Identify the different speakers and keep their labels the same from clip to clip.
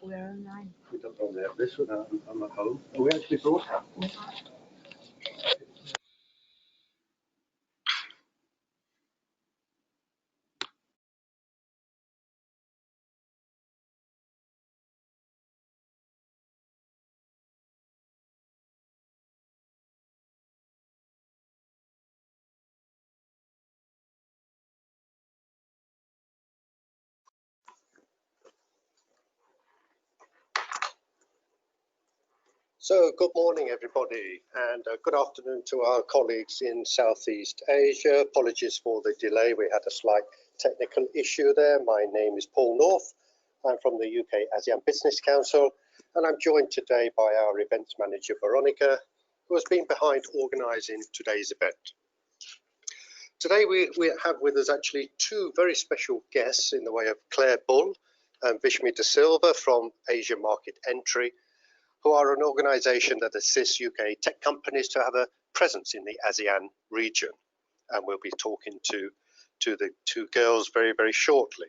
Speaker 1: We're online.
Speaker 2: We don't normally have this one. I'm at home. Are we actually broadcasting? So good morning everybody, and good afternoon to our colleagues in Southeast Asia. Apologies for the delay, we had a slight technical issue there. My name is Paul North, I'm from the UK-ASEAN Business Council, and I'm joined today by our events manager Veronica, who has been behind organising today's event. Today we have with us actually two very special guests in the way of Claire Bull and Vishmi de Silva from Asia Market Entry, who are an organisation that assists UK tech companies to have a presence in the ASEAN region. And we'll be talking to the two girls very, very shortly.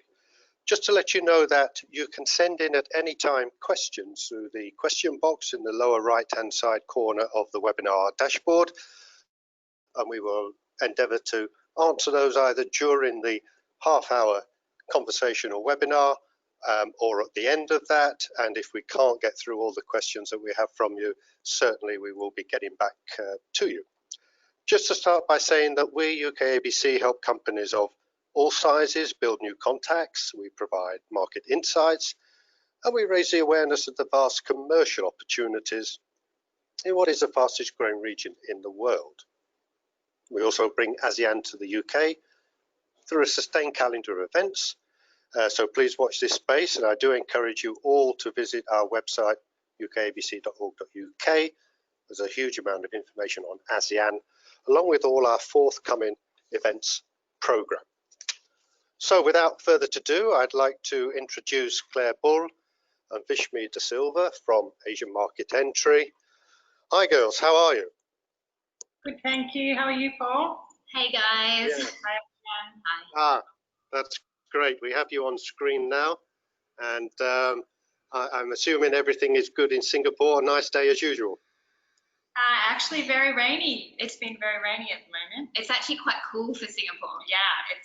Speaker 2: Just to let you know that you can send in at any time questions through the question box in the lower right-hand side corner of the webinar dashboard. And we will endeavour to answer those either during the half-hour conversation or webinar, or at the end of that, and if we can't get through all the questions that we have from you, certainly we will be getting back to you. Just to start by saying that we, UK-ABC, help companies of all sizes build new contacts, we provide market insights, and we raise the awareness of the vast commercial opportunities in what is the fastest growing region in the world. We also bring ASEAN to the UK through a sustained calendar of events. So please watch this space, and I do encourage you all to visit our website, ukabc.org.uk. There's a huge amount of information on ASEAN, along with all our forthcoming events program. So without further ado, I'd like to introduce Claire Bull and Vishmi de Silva from Asia Market Entry. Hi girls, how are you?
Speaker 3: Good, thank you. How are you, Paul?
Speaker 4: Hey guys.
Speaker 3: Hi
Speaker 2: Yeah.
Speaker 3: everyone.
Speaker 4: Hi.
Speaker 2: That's great. We have you on screen now, and I'm assuming everything is good in Singapore. A nice day as usual.
Speaker 3: Actually, very rainy. It's been very rainy at the moment.
Speaker 4: It's actually quite cool for Singapore.
Speaker 3: Yeah,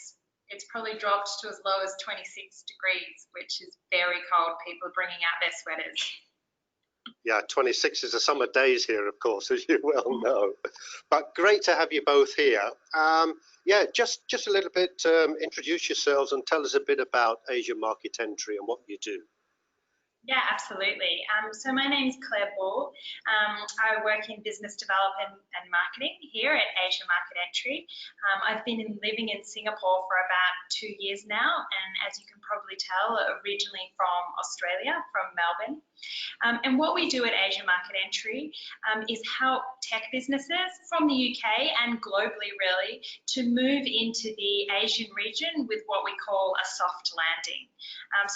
Speaker 3: it's probably dropped to as low as 26 degrees, which is very cold. People are bringing out their sweaters.
Speaker 2: Yeah, 26 is the summer days here, of course, as you well know. But great to have you both here. Yeah, just a little bit, introduce yourselves and tell us a bit about Asia Market Entry and what you do.
Speaker 3: Yeah, absolutely. So my name is Claire Bull. I work in business development and marketing here at Asia Market Entry. I've been living in Singapore for about 2 years now, and as you can probably tell, originally from Australia, from Melbourne. And what we do at Asia Market Entry is help tech businesses from the UK and globally really to move into the Asian region with what we call a soft landing.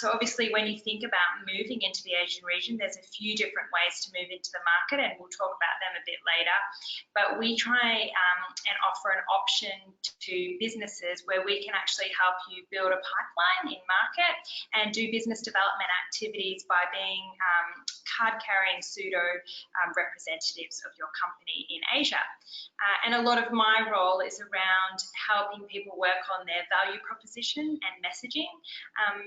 Speaker 3: So obviously when you think about moving into the Asian region, there's a few different ways to move into the market, and we'll talk about them a bit later. But we try and offer an option to businesses where we can actually help you build a pipeline in market and do business development activities by being card-carrying pseudo representatives of your company in Asia. And a lot of my role is around helping people work on their value proposition and messaging,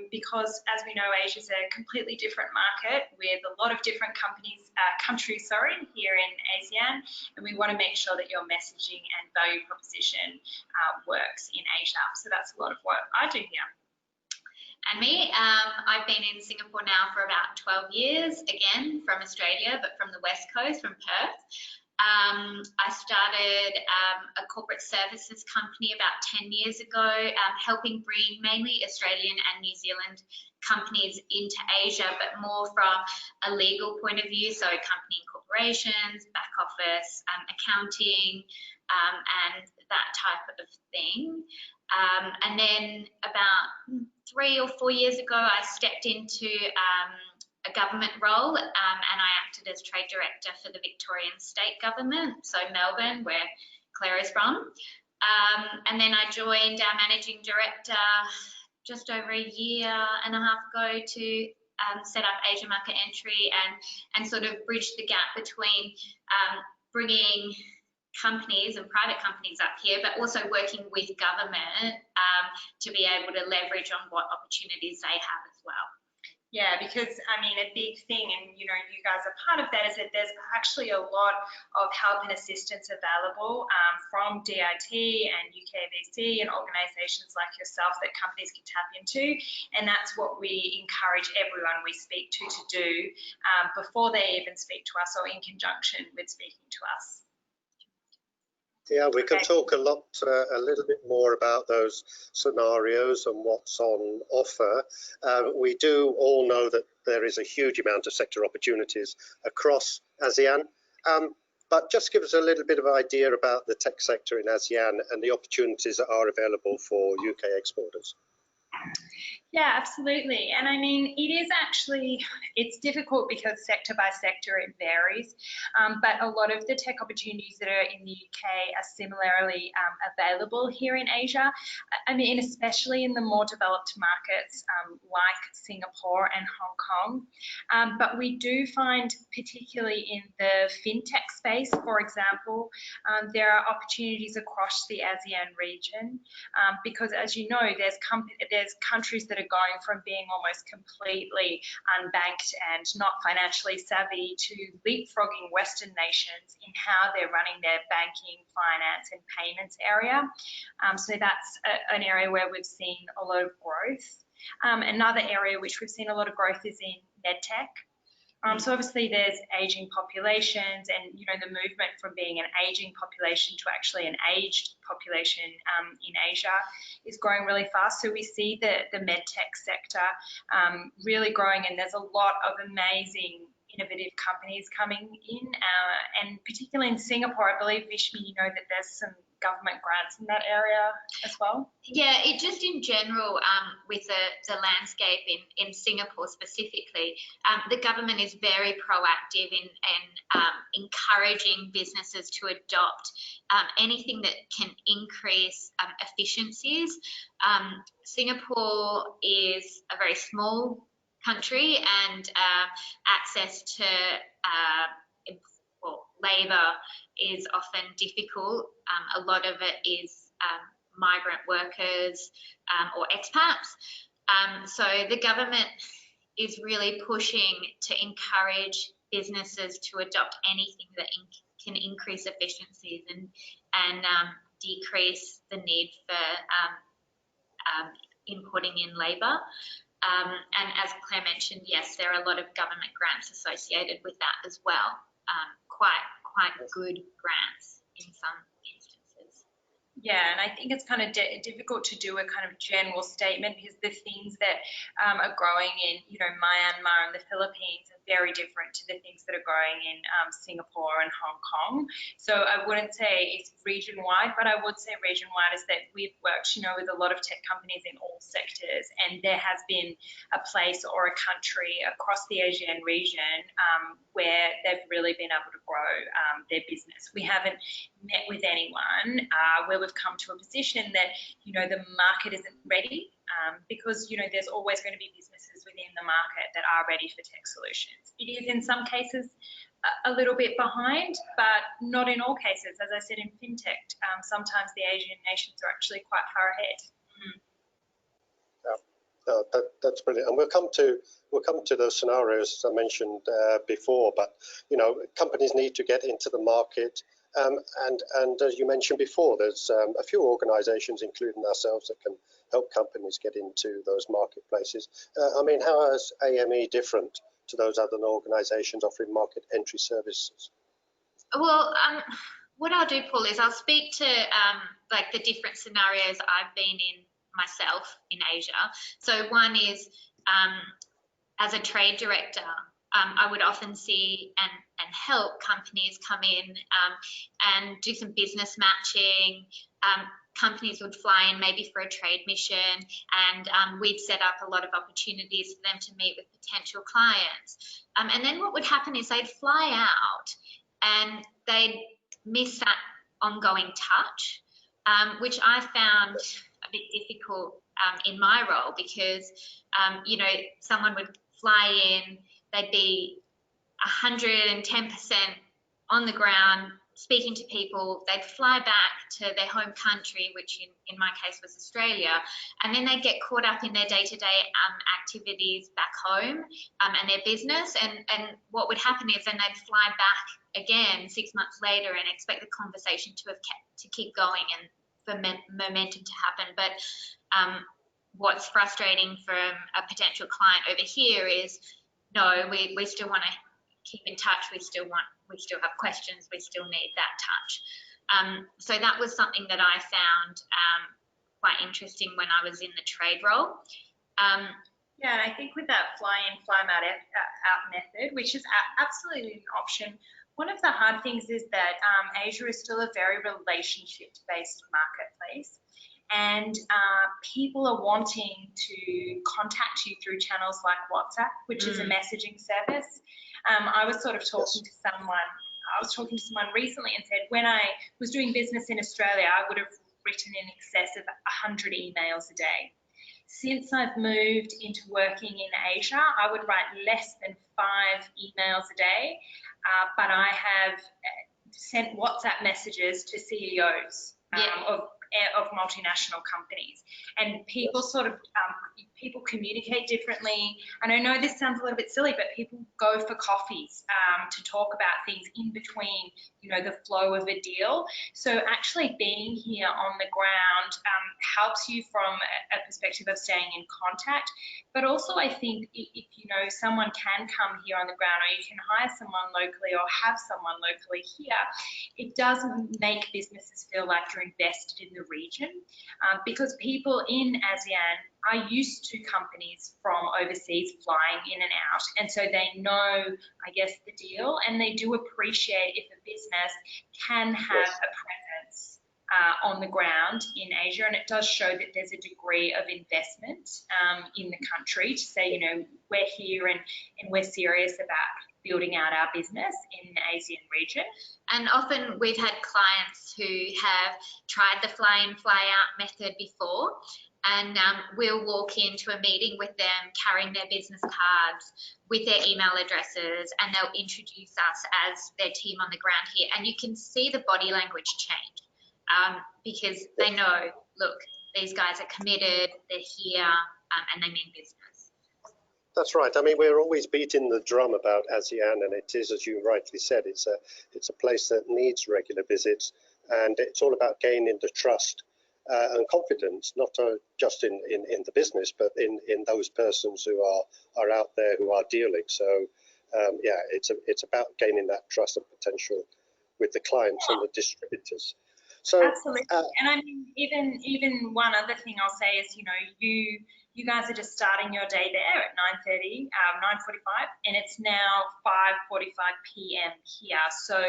Speaker 3: because as we know, Asia is a completely different market with a lot of different countries here in ASEAN, and we want to make sure that your messaging and value proposition works in Asia. So that's a lot of what I do here.
Speaker 4: And me, I've been in Singapore now for about 12 years, again from Australia, but from the West Coast, from Perth. I started a corporate services company about 10 years ago, helping bring mainly Australian and New Zealand companies into Asia, but more from a legal point of view, so company incorporations, back office, accounting, and that type of thing. And then about 3 or 4 years ago, I stepped into a government role, and I acted as trade director for the Victorian state government, so Melbourne, where Claire is from. And then I joined our managing director just over a year and a half ago to set up Asia Market Entry and sort of bridge the gap between bringing companies and private companies up here, but also working with government to be able to leverage on what opportunities they have as well.
Speaker 3: Yeah, because I mean, a big thing, and you know, you guys are part of that, is that there's actually a lot of help and assistance available from DIT and UK-ASEAN and organisations like yourself that companies can tap into, and that's what we encourage everyone we speak to do before they even speak to us or in conjunction with speaking to us.
Speaker 2: Yeah, we can talk a little bit more about those scenarios and what's on offer. We do all know that there is a huge amount of sector opportunities across ASEAN, but just give us a little bit of an idea about the tech sector in ASEAN and the opportunities that are available for UK exporters.
Speaker 3: Yeah, absolutely. And I mean, it is actually, it's difficult because sector by sector it varies, but a lot of the tech opportunities that are in the UK are similarly available here in Asia. I mean, especially in the more developed markets like Singapore and Hong Kong. But we do find, particularly in the fintech space, for example, there are opportunities across the ASEAN region because, as you know, there's countries that are going from being almost completely unbanked and not financially savvy to leapfrogging Western nations in how they're running their banking, finance and payments area. So that's an area where we've seen a lot of growth. Another area which we've seen a lot of growth is in medtech. So obviously there's aging populations, and you know, the movement from being an aging population to actually an aged population in Asia is growing really fast. So we see the medtech sector really growing, and there's a lot of amazing innovative companies coming in, and particularly in Singapore, I believe, Vishmi, you know that there's some government grants in that area as well?
Speaker 4: Yeah, it just in general, with the landscape in Singapore specifically, the government is very proactive in encouraging businesses to adopt anything that can increase efficiencies. Singapore is a very small country, and access to labour is often difficult. A lot of it is migrant workers or expats. So the government is really pushing to encourage businesses to adopt anything that can increase efficiencies and decrease the need for importing in labour. And as Claire mentioned, yes, there are a lot of government grants associated with that as well. Quite good grants in some instances.
Speaker 3: Yeah, and I think it's kind of difficult to do a kind of general statement because the things that are growing in, you know, Myanmar and the Philippines are very different to the things that are growing in Singapore and Hong Kong. So I wouldn't say it's region-wide, but I would say region-wide is that we've worked, you know, with a lot of tech companies in all sectors, and there has been a place or a country across the ASEAN region where they've really been able to grow their business. We haven't met with anyone where we've come to a position that, you know, the market isn't ready because, you know, there's always going to be businesses within the market that are ready for tech solutions. It is in some cases a little bit behind, but not in all cases. As I said, in fintech, sometimes the Asian nations are actually quite far ahead.
Speaker 2: Yeah, that's brilliant. And we'll come to those scenarios I mentioned before, but you know, companies need to get into the market. And as you mentioned before, there's a few organisations, including ourselves, that can help companies get into those marketplaces. I mean, how is AME different to those other organisations offering market entry services?
Speaker 4: Well, what I'll do, Paul, is I'll speak to like the different scenarios I've been in myself in Asia. So one is as a trade director, I would often see and help companies come in and do some business matching. Companies would fly in maybe for a trade mission, and we'd set up a lot of opportunities for them to meet with potential clients. And then what would happen is they'd fly out and they'd miss that ongoing touch, which I found a bit difficult in my role because, you know, someone would fly in, they'd be 110% on the ground, speaking to people. They'd fly back to their home country, which in my case was Australia, and then they'd get caught up in their day-to-day activities back home and their business. And what would happen is then they'd fly back again 6 months later and expect the conversation to keep going and for momentum to happen. But what's frustrating from a potential client over here is, no, we still want to keep in touch. We still have questions. We still need that touch. So that was something that I found quite interesting when I was in the trade role.
Speaker 3: Yeah, and I think with that fly-in, fly-out method, which is absolutely an option, one of the hard things is that Asia is still a very relationship-based marketplace, and people are wanting to contact you through channels like WhatsApp, which is a messaging service. I was sort of talking to someone recently and said, when I was doing business in Australia, I would have written in excess of 100 emails a day. Since I've moved into working in Asia, I would write less than 5 emails a day, but I have sent WhatsApp messages to CEOs of multinational companies, and people sort of people communicate differently. And I know this sounds a little bit silly, but people go for coffees to talk about things in between, you know, the flow of a deal. So actually being here on the ground helps you from a perspective of staying in contact. But also I think if you know someone can come here on the ground, or you can hire someone locally or have someone locally here, it does make businesses feel like you're invested in the region, because people in ASEAN are used to companies from overseas flying in and out, and so they know, I guess, the deal, and they do appreciate if a business can have a presence on the ground in Asia. And it does show that there's a degree of investment in the country to say, you know, we're here and we're serious about building out our business in the ASEAN region.
Speaker 4: And often we've had clients who have tried the fly-in, fly-out method before, and we'll walk into a meeting with them carrying their business cards with their email addresses, and they'll introduce us as their team on the ground here. And you can see the body language change because they know, look, these guys are committed, they're here, and they mean business.
Speaker 2: That's right. I mean, we're always beating the drum about ASEAN, and it is, as you rightly said, it's a place that needs regular visits, and it's all about gaining the trust and confidence, not just in the business, but in those persons who are out there who are dealing. So yeah, it's about gaining that trust and potential with the clients and the distributors. So
Speaker 3: absolutely. And I mean, even one other thing I'll say is, you know, you guys are just starting your day there at 9:30, 9:45, and it's now 5:45 p.m. here. So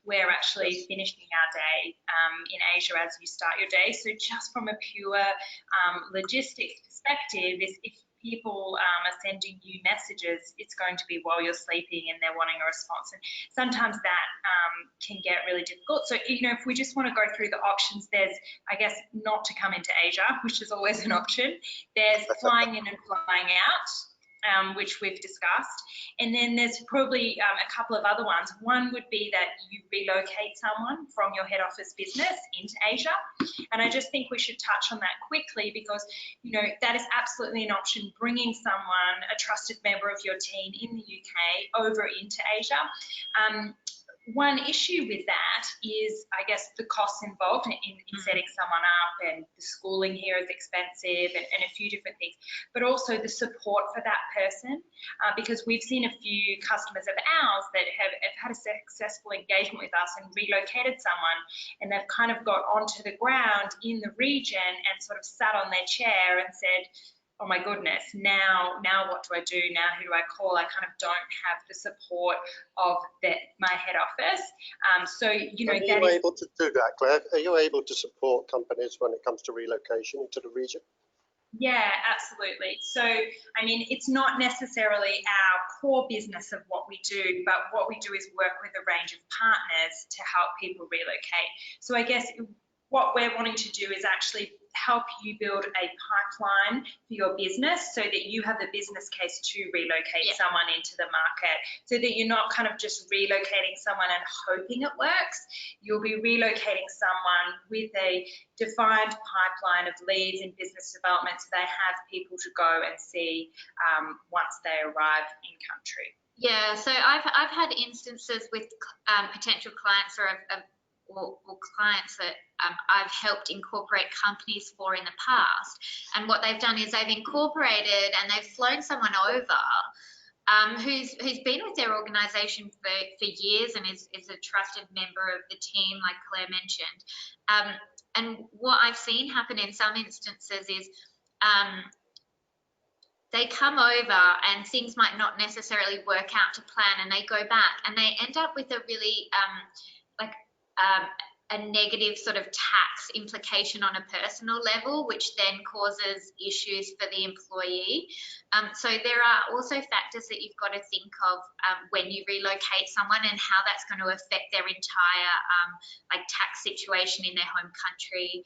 Speaker 3: we're actually finishing our day in Asia as you start your day. So just from a pure logistics perspective, if people are sending you messages, it's going to be while you're sleeping and they're wanting a response. And sometimes that can get really difficult. So, you know, if we just want to go through the options, there's, I guess, not to come into Asia, which is always an option. There's flying in and flying out, which we've discussed. And then there's probably a couple of other ones. One would be that you relocate someone from your head office business into Asia. And I just think we should touch on that quickly because, you know, that is absolutely an option, bringing someone, a trusted member of your team in the UK over into Asia. One issue with that is, I guess, the costs involved in setting someone up, and the schooling here is expensive, and a few different things, but also the support for that person, because we've seen a few customers of ours that have had a successful engagement with us and relocated someone, and they've kind of got onto the ground in the region and sort of sat on their chair and said, oh my goodness, now what do I do? Now who do I call? I kind of don't have the support of my head office. So, you know,
Speaker 2: are you able to do that, Claire? Are you able to support companies when it comes to relocation into the region?
Speaker 3: Yeah, absolutely. So, I mean, it's not necessarily our core business of what we do, but what we do is work with a range of partners to help people relocate. So I guess what we're wanting to do is actually help you build a pipeline for your business so that you have the business case to relocate someone into the market, so that you're not kind of just relocating someone and hoping it works. You'll be relocating someone with a defined pipeline of leads and business development, so they have people to go and see once they arrive in country.
Speaker 4: Yeah, so I've had instances with potential clients or clients that I've helped incorporate companies for in the past, and what they've done is they've incorporated and they've flown someone over who's been with their organisation for years and is a trusted member of the team, like Claire mentioned. And what I've seen happen in some instances is they come over and things might not necessarily work out to plan, and they go back and they end up with a really a negative sort of tax implication on a personal level, which then causes issues for the employee. So there are also factors that you've got to think of when you relocate someone, and how that's going to affect their entire tax situation in their home country,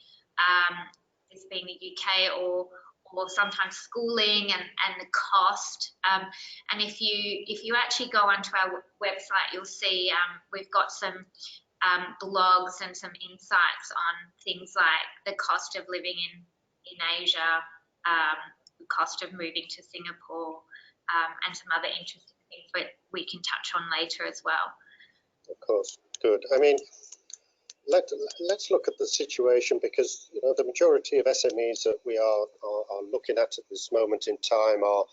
Speaker 4: this being the UK, or sometimes schooling and the cost. And if you actually go onto our website, you'll see we've got some blogs and some insights on things like the cost of living in Asia, the cost of moving to Singapore, and some other interesting things that we can touch on later as well.
Speaker 2: Of course, good. I mean, let's look at the situation, because the majority of SMEs that we are looking at this moment in time are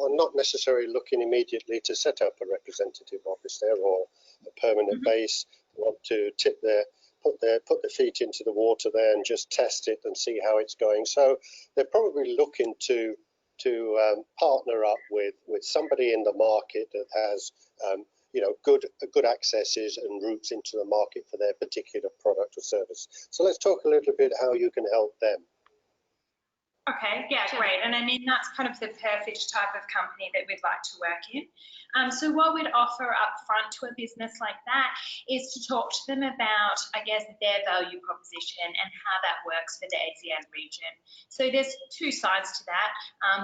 Speaker 2: not necessarily looking immediately to set up a representative office there or a permanent base. They want to put their feet into the water there and just test it and see how it's going. So they're probably looking to partner up with somebody in the market that has good accesses and routes into the market for their particular product or service. So let's talk a little bit how you can help them.
Speaker 3: Okay, yeah, great. And I mean, that's kind of the perfect type of company that we'd like to work in. So what we'd offer up front to a business like that is to talk to them about, I guess, their value proposition and how that works for the ASEAN region. So there's two sides to that.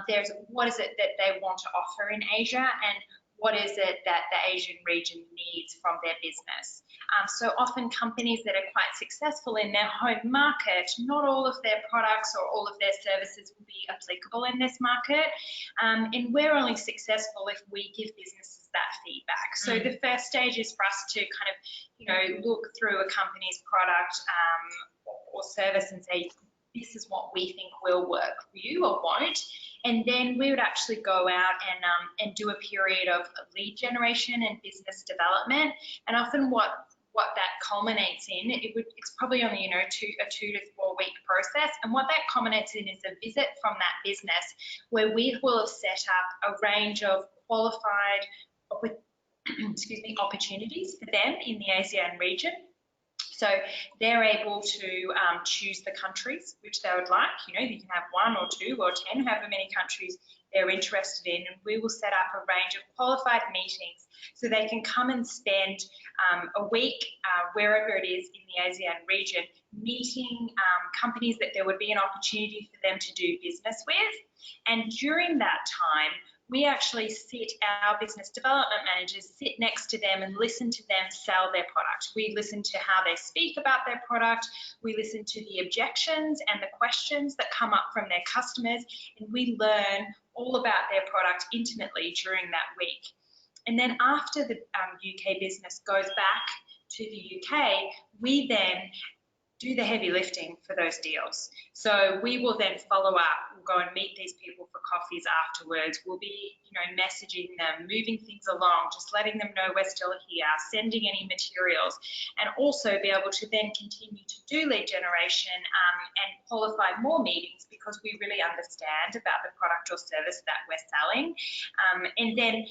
Speaker 3: There's what is it that they want to offer in Asia, and what is it that the Asian region needs from their business. So often companies that are quite successful in their home market, not all of their products or all of their services will be applicable in this market. And we're only successful if we give businesses that feedback. So the first stage is for us to kind of, look through a company's product or service and say, this is what we think will work for you or won't. And then we would actually go out and do a period of lead generation and business development. And often what that culminates in, it's probably only a 2 to 4 week process. And what that culminates in is a visit from that business where we will have set up a range of qualified opportunities for them in the ASEAN region. So they're able to choose the countries which they would like. You can have 1 or 2 or 10, however many countries they're interested in, and we will set up a range of qualified meetings so they can come and spend a week wherever it is in the ASEAN region, meeting companies that there would be an opportunity for them to do business with. And during that time, we actually our business development managers sit next to them and listen to them sell their product. We listen to how they speak about their product. We listen to the objections and the questions that come up from their customers, and we learn all about their product intimately during that week. And then after the UK business goes back to the UK, we then do the heavy lifting for those deals. So we will then follow up. We'll go and meet these people for coffees afterwards. We'll be, messaging them, moving things along, just letting them know we're still here, sending any materials, and also be able to then continue to do lead generation and qualify more meetings because we really understand about the product or service that we're selling. And then,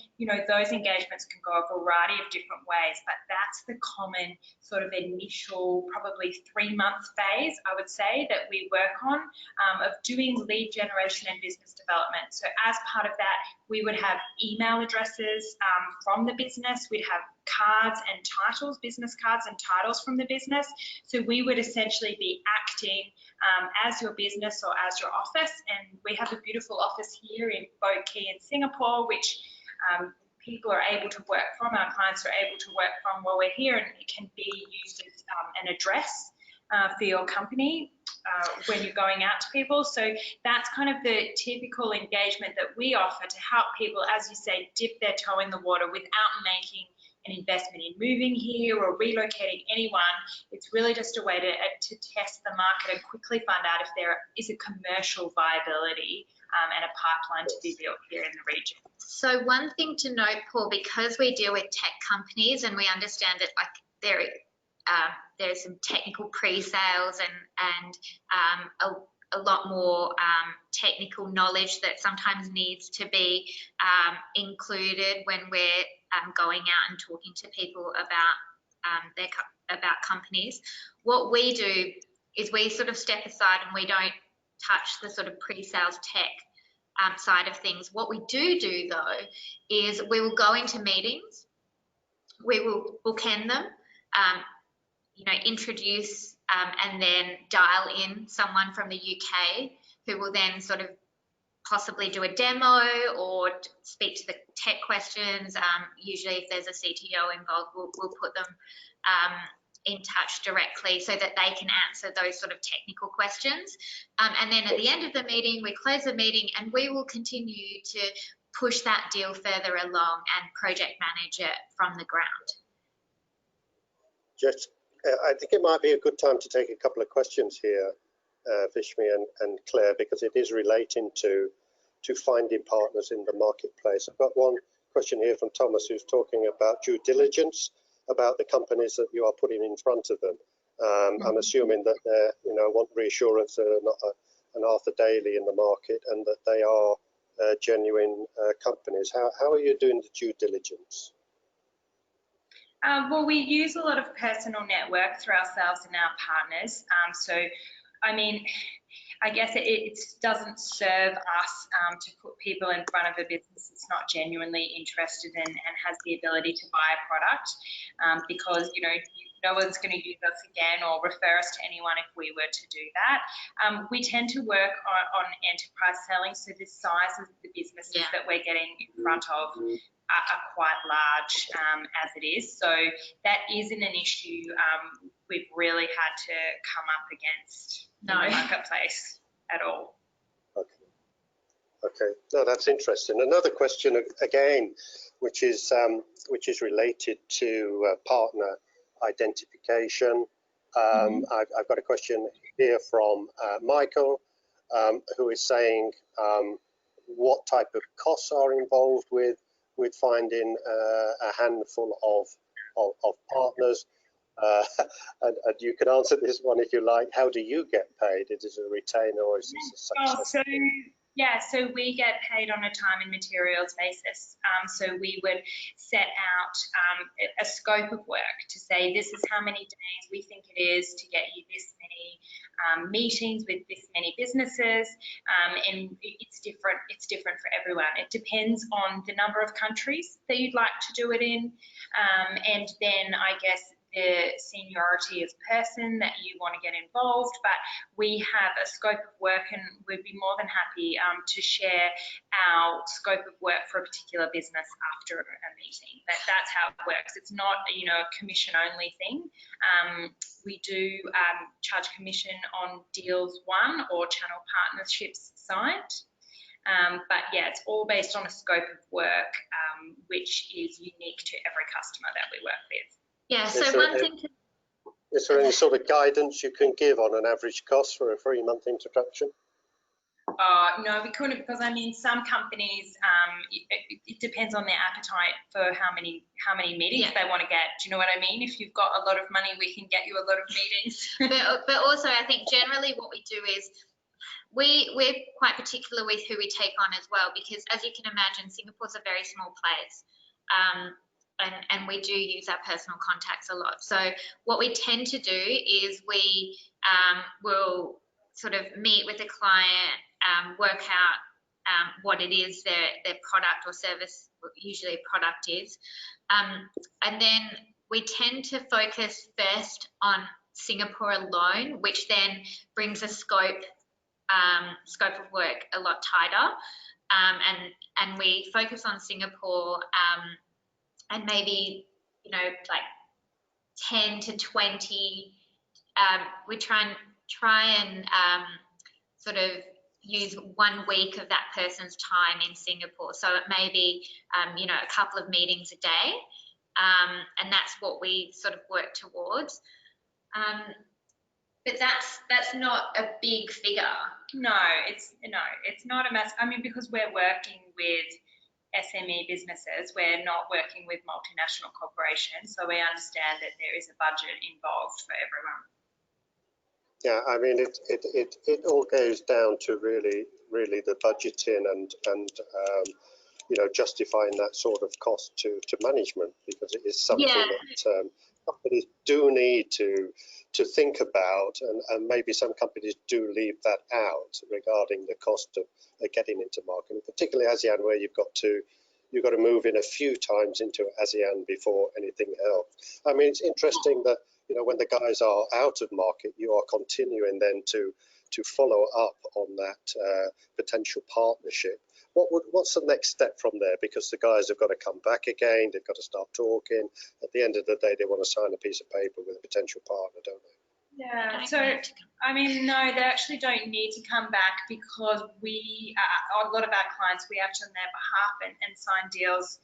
Speaker 3: those engagements can go a variety of different ways, but that's the common sort of initial, probably 3 3-month phase, I would say, that we work on of doing lead generation and business development. So as part of that, we would have email addresses from the business. We'd have cards and titles, business cards and titles from the business. So we would essentially be acting as your business or as your office. And we have a beautiful office here in Boat Quay in Singapore, which people are able to work from, our clients are able to work from while we're here, and it can be used as an address for your company when you're going out to people. So that's kind of the typical engagement that we offer to help people, as you say, dip their toe in the water without making an investment in moving here or relocating anyone. It's really just a way to test the market and quickly find out if there is a commercial viability and a pipeline to be built here in the region.
Speaker 4: So one thing to note, Paul, because we deal with tech companies and we understand that like there's some technical pre-sales and a lot more technical knowledge that sometimes needs to be included when we're going out and talking to people about companies. What we do is we sort of step aside and we don't touch the sort of pre-sales tech side of things. What we do though is we will go into meetings, we will bookend them, introduce and then dial in someone from the UK who will then sort of possibly do a demo or speak to the tech questions. Usually if there's a CTO involved, we'll put them in touch directly so that they can answer those sort of technical questions. And then at the end of the meeting, we close the meeting and we will continue to push that deal further along and project manage it from the ground.
Speaker 2: Just, I think it might be a good time to take a couple of questions here, Vishmi and Claire, because it is relating to finding partners in the marketplace. I've got one question here from Thomas, who's talking about due diligence, about the companies that you are putting in front of them. I'm assuming that they want reassurance that they're not an Arthur Daly in the market and that they are genuine companies. How are you doing the due diligence?
Speaker 3: Well, we use a lot of personal network through ourselves and our partners. So, I mean, I guess it doesn't serve us to put people in front of a business that's not genuinely interested in and has the ability to buy a product because, no one's going to use us again or refer us to anyone if we were to do that. We tend to work on enterprise selling, so the size of the businesses that we're getting in front of are quite large as it is. So that isn't an issue we've really had to come up against in the marketplace at all.
Speaker 2: Okay. No, that's interesting. Another question again, which is related to partner identification. I've got a question here from Michael, who is saying what type of costs are involved with finding a handful of partners. And you can answer this one if you like. How do you get paid? Is it a retainer or is it a success?
Speaker 3: So we get paid on a time and materials basis. So we would set out a scope of work to say this is how many days we think it is to get you this many meetings with this many businesses, and it's different. It's different for everyone. It depends on the number of countries that you'd like to do it in, and then I guess the seniority of person that you want to get involved. But we have a scope of work and we'd be more than happy to share our scope of work for a particular business after a meeting. That's how it works. It's not a commission only thing. We do charge commission on deals won or channel partnerships signed. But yeah, it's all based on a scope of work which is unique to every customer that we work with.
Speaker 4: Yeah, so one thing to...
Speaker 2: Is there any sort of guidance you can give on an average cost for a 3-month introduction?
Speaker 3: No, we couldn't, because I mean, some companies, it depends on their appetite for how many meetings they want to get. Do you know what I mean? If you've got a lot of money, we can get you a lot of meetings.
Speaker 4: but also, I think generally what we do is we're quite particular with who we take on as well, because as you can imagine, Singapore's a very small place. and we do use our personal contacts a lot. So what we tend to do is we will sort of meet with the client, work out what it is their product or service, usually a product is, and then we tend to focus first on Singapore alone, which then brings a scope of work a lot tighter, and we focus on Singapore, and maybe, you know, like 10 to 20. We try and sort of use 1 week of that person's time in Singapore. So it may be, you know, a couple of meetings a day, and that's what we sort of work towards. But that's not a big figure.
Speaker 3: No, it's not a mass. I mean, because we're working with SME businesses, we're not working with multinational corporations, so we understand that there is a budget involved for everyone.
Speaker 2: Yeah, I mean, it all goes down to really the budgeting and you know, justifying that sort of cost to management, because it is something that companies do need to think about, and maybe some companies do leave that out regarding the cost of getting into marketing, particularly ASEAN, where you've got to move in a few times into ASEAN before anything else. I mean, it's interesting that, you know, when the guys are out of market, you are continuing then to follow up on that potential partnership. What's the next step from there? Because the guys have got to come back again, they've got to start talking. At the end of the day, they want to sign a piece of paper with a potential partner, don't they?
Speaker 3: Yeah, so I mean, no, they actually don't need to come back, because we, a lot of our clients, we act on their behalf and sign deals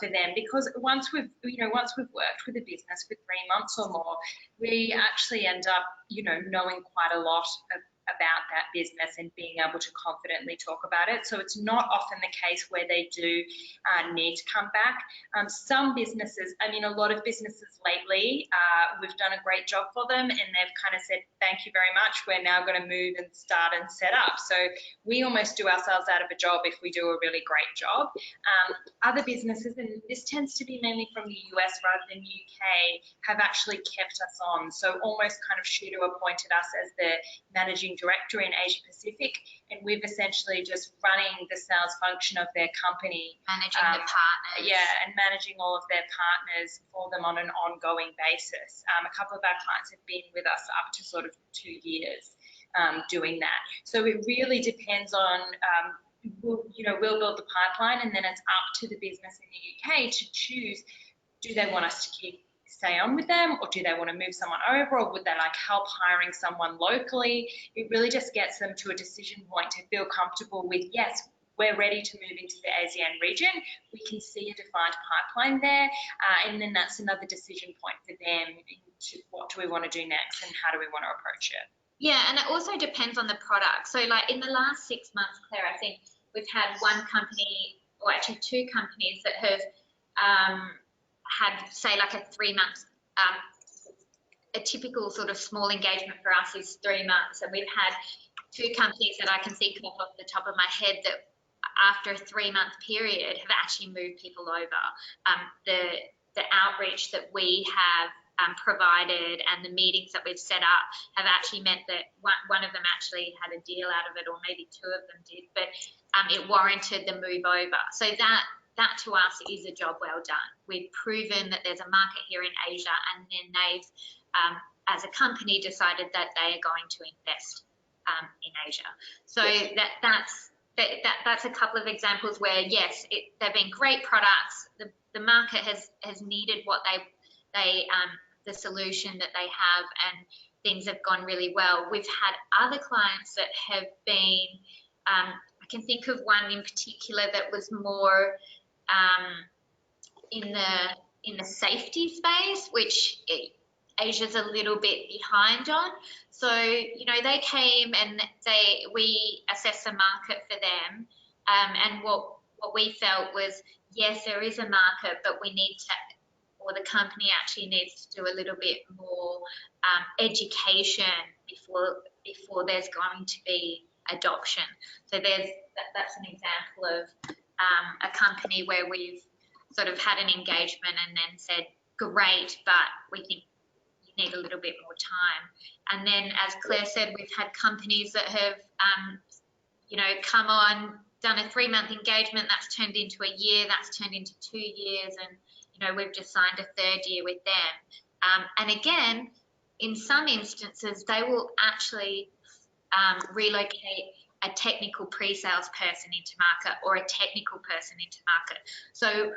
Speaker 3: for them, because once we've worked with a business for 3 months or more, we actually end up, you know, knowing quite a lot about that business and being able to confidently talk about it. So it's not often the case where they do need to come back. Some businesses, I mean, a lot of businesses lately, we've done a great job for them, and they've kind of said, thank you very much, we're now going to move and start and set up. So we almost do ourselves out of a job if we do a really great job. Other businesses, and this tends to be mainly from the US rather than UK, have actually kept us on. So almost kind of Shudo appointed us as the managing director in Asia Pacific, and we've essentially just running the sales function of their company,
Speaker 4: managing the partners.
Speaker 3: Yeah, and managing all of their partners for them on an ongoing basis. A couple of our clients have been with us up to sort of 2 years doing that. So it really depends on, we'll build the pipeline, and then it's up to the business in the UK to choose, do they want us to stay on with them, or do they want to move someone over, or would they like help hiring someone locally? It really just gets them to a decision point to feel comfortable with, yes, we're ready to move into the ASEAN region, we can see a defined pipeline there, and then that's another decision point for them into what do we want to do next and how do we want to approach it.
Speaker 4: Yeah, and it also depends on the product. So like in the last 6 months, Claire, I think we've had one company, or actually 2 companies that have had, say, like a 3 months, a typical sort of small engagement for us is 3 months, and we've had 2 companies that I can think of off the top of my head that after a 3-month period have actually moved people over. The outreach that we have provided and the meetings that we've set up have actually meant that one of them actually had a deal out of it, or maybe 2 of them did, but it warranted the move over. So that to us is a job well done. We've proven that there's a market here in Asia, and then they've, as a company, decided that they are going to invest in Asia. So that's a couple of examples where, yes, they've been great products. The market has needed what the solution that they have, and things have gone really well. We've had other clients that have been, I can think of one in particular that was more in the safety space, which Asia's a little bit behind on. So, you know, they came and we assessed the market for them, and what we felt was, yes, there is a market, but we need to, or the company actually needs to do a little bit more education before there's going to be adoption. So that's an example of a company where we've sort of had an engagement and then said, great, but we think you need a little bit more time. And then, as Claire said, we've had companies that have, you know, come on, done a 3-month engagement, that's turned into a year, that's turned into 2 years, and, you know, we've just signed a 3rd year with them. And again, in some instances, they will actually relocate a technical pre-sales person into market or a technical person into market. So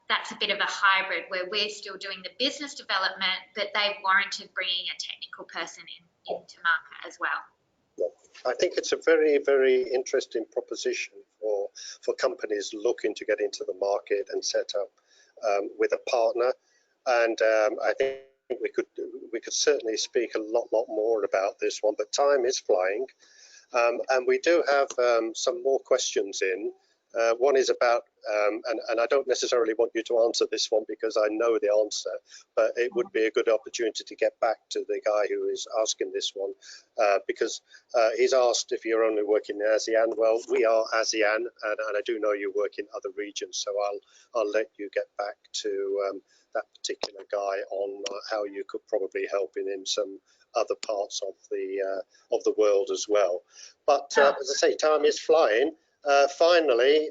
Speaker 4: that's a bit of a hybrid where we're still doing the business development, but they've warranted bringing a technical person into market as well.
Speaker 2: I think it's a very, very interesting proposition for companies looking to get into the market and set up with a partner. And I think we could certainly speak a lot more about this one, but time is flying. And we do have some more questions in. One is about, and I don't necessarily want you to answer this one because I know the answer, but it would be a good opportunity to get back to the guy who is asking this one, because he's asked if you're only working in ASEAN. Well, we are ASEAN, and I do know you work in other regions, so I'll let you get back to that particular guy on how you could probably help in some other parts of the world as well. But as I say, time is flying. Finally,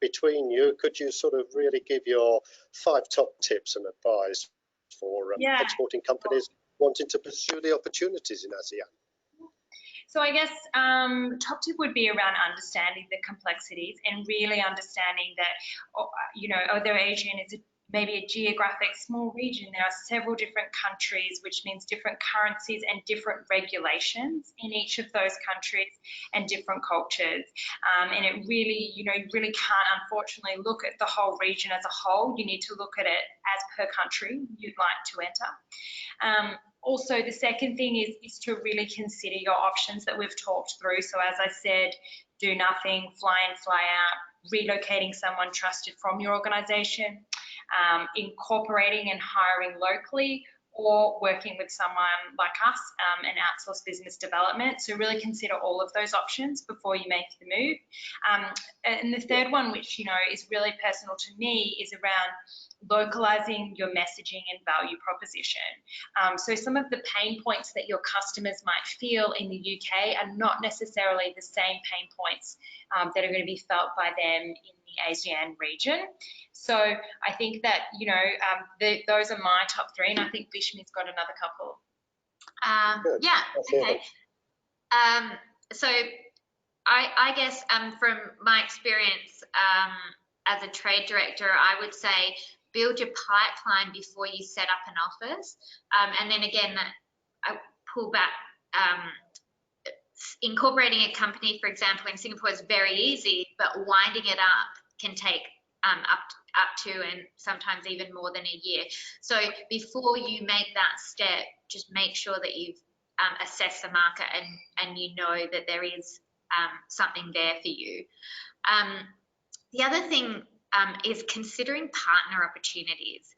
Speaker 2: between you, could you sort of really give your 5 top tips and advice for exporting companies wanting to pursue the opportunities in ASEAN?
Speaker 3: So I guess top tip would be around understanding the complexities and really understanding that, you know, although ASEAN is maybe a geographic small region, there are several different countries, which means different currencies and different regulations in each of those countries and different cultures. And it really, you know, you really can't unfortunately look at the whole region as a whole. You need to look at it as per country you'd like to enter. Also, the second thing is to really consider your options that we've talked through. So as I said, do nothing, fly in, fly out, relocating someone trusted from your organization, incorporating and hiring locally, or working with someone like us and outsource business development. So really consider all of those options before you make the move. And the third one, which, you know, is really personal to me, is around localizing your messaging and value proposition. So some of the pain points that your customers might feel in the UK are not necessarily the same pain points that are going to be felt by them in the ASEAN region. So I think that, you know, those are my top 3, and I think Vishmi's got another couple.
Speaker 4: Yeah, okay. So I guess from my experience as a trade director, I would say build your pipeline before you set up an office. And then again, I pull back, incorporating a company, for example, in Singapore is very easy, but winding it up can take up to and sometimes even more than a year. So before you make that step, just make sure that you've assessed the market and you know that there is something there for you. The other thing is considering partner opportunities.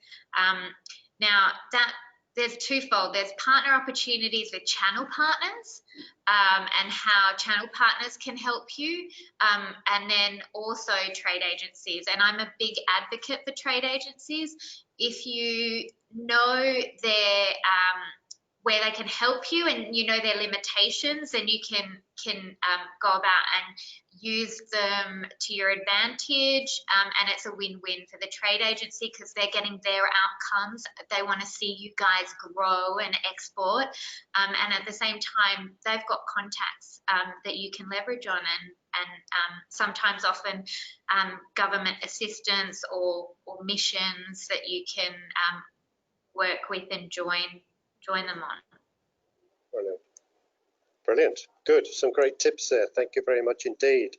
Speaker 4: Now that there's twofold. There's partner opportunities with channel partners and how channel partners can help you, and then also trade agencies. And I'm a big advocate for trade agencies. If you know their where they can help you and you know their limitations, then you can go about and use them to your advantage, and it's a win-win for the trade agency because they're getting their outcomes. They want to see you guys grow and export, and at the same time they've got contacts that you can leverage on, and sometimes often government assistance or missions that you can work with and join them on.
Speaker 2: Brilliant. Good. Some great tips there. Thank you very much indeed.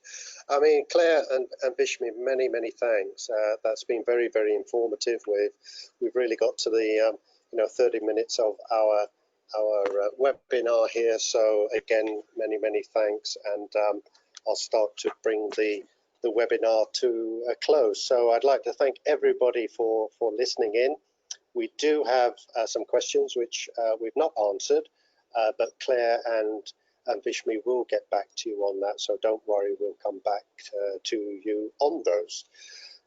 Speaker 2: I mean, Claire and Vishmi, many thanks. That's been very informative. We've really got to the 30 minutes of our webinar here. So again, many thanks, and I'll start to bring the webinar to a close. So I'd like to thank everybody for listening in. We do have some questions which we've not answered, but Claire and Vishmi will get back to you on that. So don't worry, we'll come back to you on those.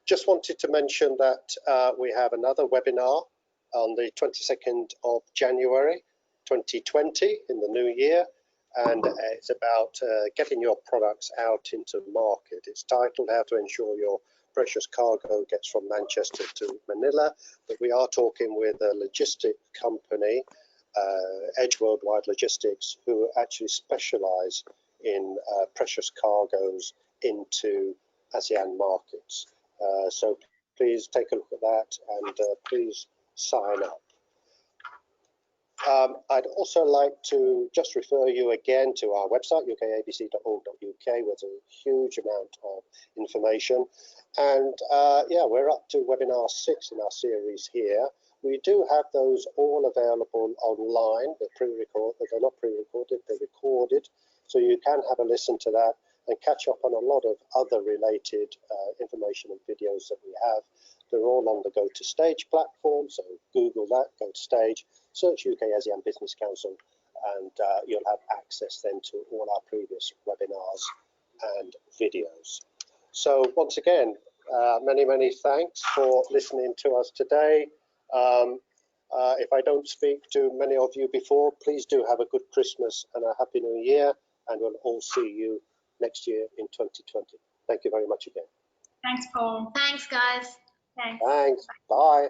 Speaker 2: just wanted to mention that we have another webinar on the 22nd of January 2020 in the new year, and it's about getting your products out into market. It's titled How to Ensure Your Precious Cargo Gets from Manchester to Manila, but we are talking with a logistic company, Edge Worldwide Logistics, who actually specialize in precious cargoes into ASEAN markets. So please take a look at that, and please sign up. I'd also like to just refer you again to our website, UK-ASEAN.org.uk, where there's a huge amount of information. And yeah, we're up to webinar 6 in our series here. We do have those all available online. They're pre-recorded, they're not pre-recorded, they're recorded. So you can have a listen to that and catch up on a lot of other related information and videos that we have. They're all on the Go to Stage platform, so Google that, Go to Stage, search UK-ASEAN Business Council, and you'll have access then to all our previous webinars and videos. So once again, many thanks for listening to us today. If I don't speak to many of you before, please do have a good Christmas and a Happy New Year, and we'll all see you next year in 2020. Thank you very much again.
Speaker 3: Thanks, Paul.
Speaker 4: Thanks, guys.
Speaker 3: Thanks.
Speaker 2: Thanks. Bye.